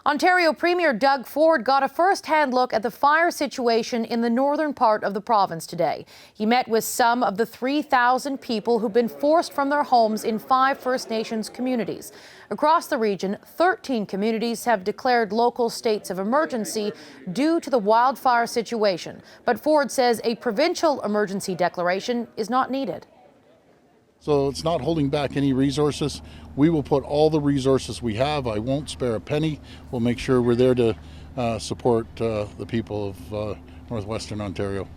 Ontario Premier Doug Ford got a first-hand look at the fire situation in the northern part of the province today. He met with some of the 3,000 people who've been forced from their homes in 5 First Nations communities. Across the region, 13 communities have declared local states of emergency due to the wildfire situation. But Ford says a provincial emergency declaration is not needed. So it's not holding back any resources. We will put all the resources we have. I won't spare a penny. We'll make sure we're there to support the people of Northwestern Ontario.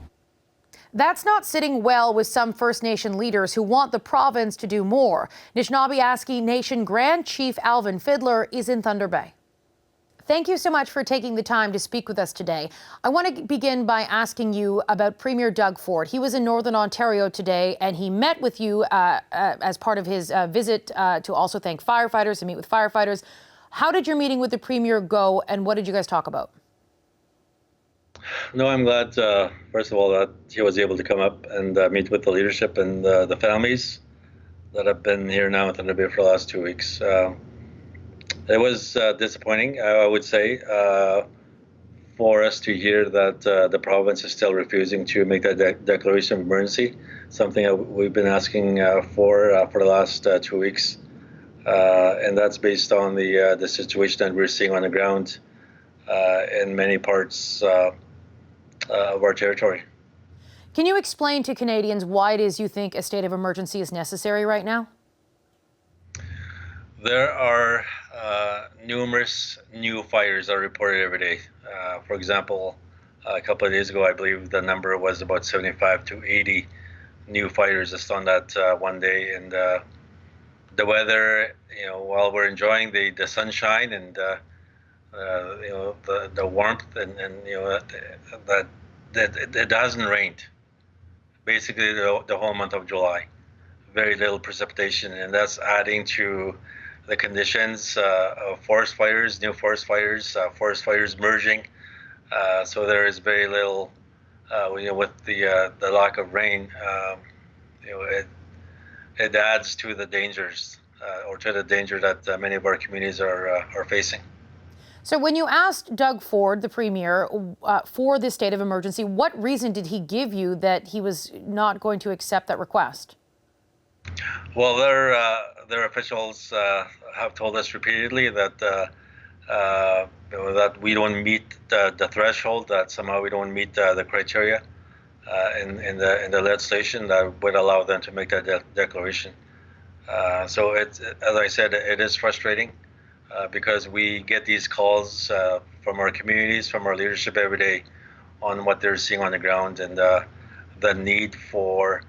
That's not sitting well with some First Nation leaders who want the province to do more. Nishnawbe Aski Nation Grand Chief Alvin Fiddler is in Thunder Bay. Thank you so much for taking the time to speak with us today. I want to begin by asking you about Premier Doug Ford. He was in Northern Ontario today, and he met with you as part of his visit to also thank firefighters and meet with firefighters. How did your meeting with the Premier go, and what did you guys talk about? No, I'm glad, first of all, that he was able to come up and meet with the leadership and the families that have been here now in Thunder Bay for the last 2 weeks. It was disappointing, I would say, for us to hear that the province is still refusing to make that declaration of emergency, something that we've been asking for the last 2 weeks. And that's based on the situation that we're seeing on the ground in many parts of our territory. Can you explain to Canadians why it is you think a state of emergency is necessary right now? There are numerous new fires are reported every day. For example, a couple of days ago, I believe the number was about 75 to 80 new fires just on that one day. And the weather, while we're enjoying the sunshine and the warmth and that it hasn't rained basically the whole month of July. Very little precipitation, and that's adding to the conditions of forest fires, new forest fires merging. So there is very little, with the lack of rain, it adds to the dangers or to the danger that many of our communities are facing. So when you asked Doug Ford, the Premier, for this state of emergency, what reason did he give you that he was not going to accept that request? Well, their officials have told us repeatedly that that we don't meet the threshold, that somehow we don't meet the criteria in the legislation that would allow them to make that declaration. So as I said, it is frustrating because we get these calls from our communities, from our leadership every day on what they're seeing on the ground and the need for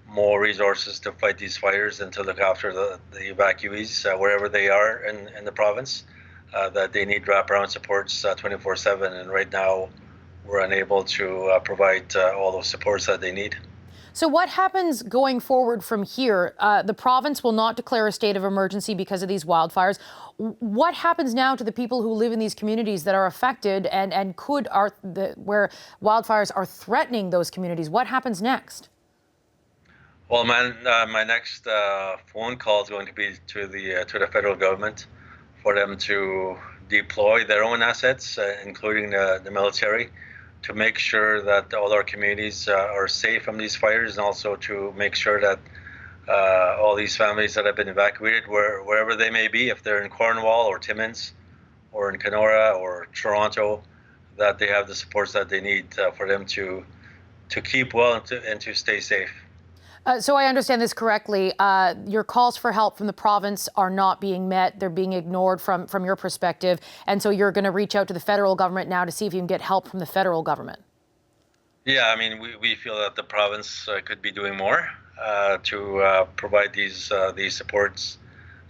more resources to fight these fires and to look after the evacuees wherever they are in the province, that they need wraparound supports 24/7. And right now, we're unable to provide all those supports that they need. So what happens going forward from here? The province will not declare a state of emergency because of these wildfires. What happens now to the people who live in these communities that are affected and where wildfires are threatening those communities? What happens next? Well, my next phone call is going to be to the federal government for them to deploy their own assets, including the military, to make sure that all our communities are safe from these fires, and also to make sure that all these families that have been evacuated, wherever they may be, if they're in Cornwall or Timmins or in Kenora or Toronto, that they have the supports that they need for them to keep well and to stay safe. So I understand this correctly. Your calls for help from the province are not being met. They're being ignored from your perspective. And so you're going to reach out to the federal government now to see if you can get help from the federal government. Yeah, I mean, we feel that the province could be doing more to provide these supports.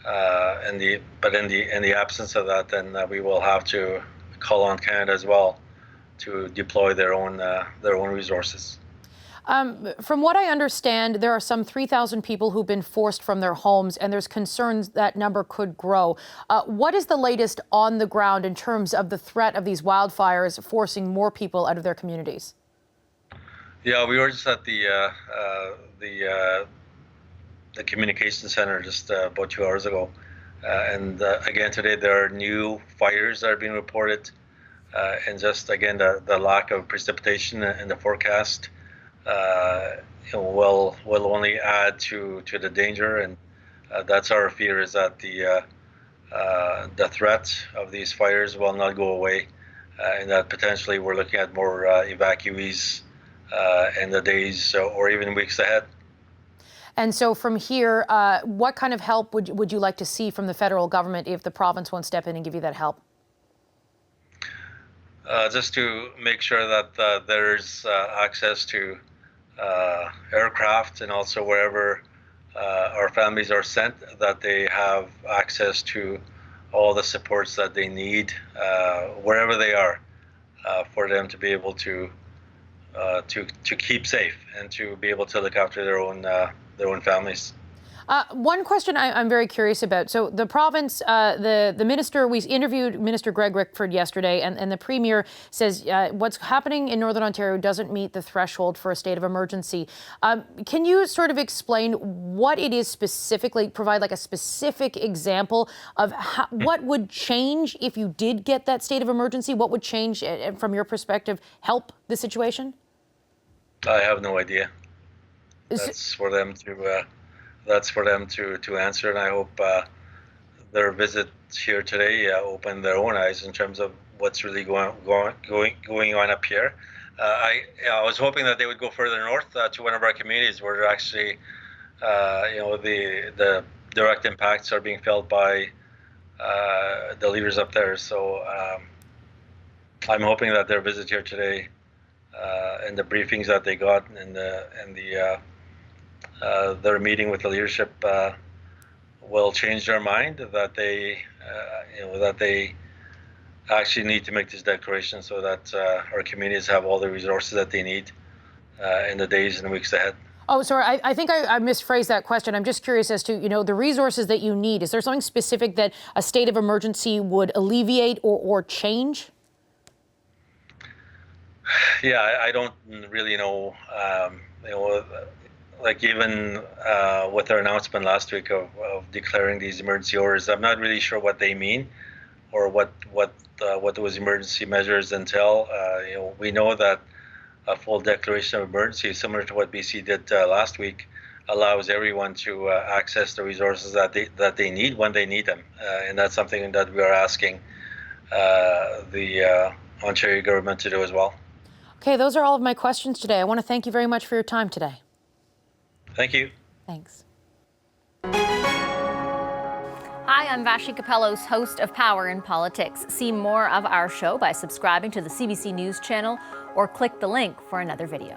But in the absence of that, then we will have to call on Canada as well to deploy their own resources. From what I understand, there are some 3,000 people who've been forced from their homes, and there's concerns that number could grow. What is the latest on the ground in terms of the threat of these wildfires forcing more people out of their communities? Yeah, we were just at the communication center just about 2 hours ago, And again, today there are new fires that are being reported, and just again the lack of precipitation in the forecast will only add to the danger. And that's our fear, is that the threat of these fires will not go away, and that potentially we're looking at more evacuees in the days or even weeks ahead. And so from here, what kind of help would you like to see from the federal government if the province won't step in and give you that help? Just to make sure that there's access to aircraft, and also wherever our families are sent, that they have access to all the supports that they need wherever they are, for them to be able to keep safe and to be able to look after their own families. One question I'm very curious about. So the province, the minister, we interviewed Minister Greg Rickford yesterday, and the Premier says what's happening in Northern Ontario doesn't meet the threshold for a state of emergency. Can you sort of explain what it is specifically, provide like a specific example of what would change if you did get that state of emergency? What would change, from your perspective, help the situation? I have no idea. That's for them to answer, and I hope their visit here today opened their own eyes in terms of what's really going on up here. I was hoping that they would go further north to one of our communities where they're actually, the direct impacts are being felt by the leaders up there. So I'm hoping that their visit here today and the briefings that they got and their meeting with the leadership will change their mind, that they actually need to make this declaration so that our communities have all the resources that they need in the days and weeks ahead. Oh, sorry, I think I misphrased that question. I'm just curious as to, the resources that you need. Is there something specific that a state of emergency would alleviate or change? Yeah, I don't really know. Like even with their announcement last week of declaring these emergency orders, I'm not really sure what they mean or what those emergency measures entail. We know that a full declaration of emergency, similar to what BC did last week, allows everyone to access the resources that they need when they need them, and that's something that we are asking the Ontario government to do as well. Okay, those are all of my questions today. I want to thank you very much for your time today. Thank you. Thanks. Hi, I'm Vashi Capellos, host of Power in Politics. See more of our show by subscribing to the CBC News channel or click the link for another video.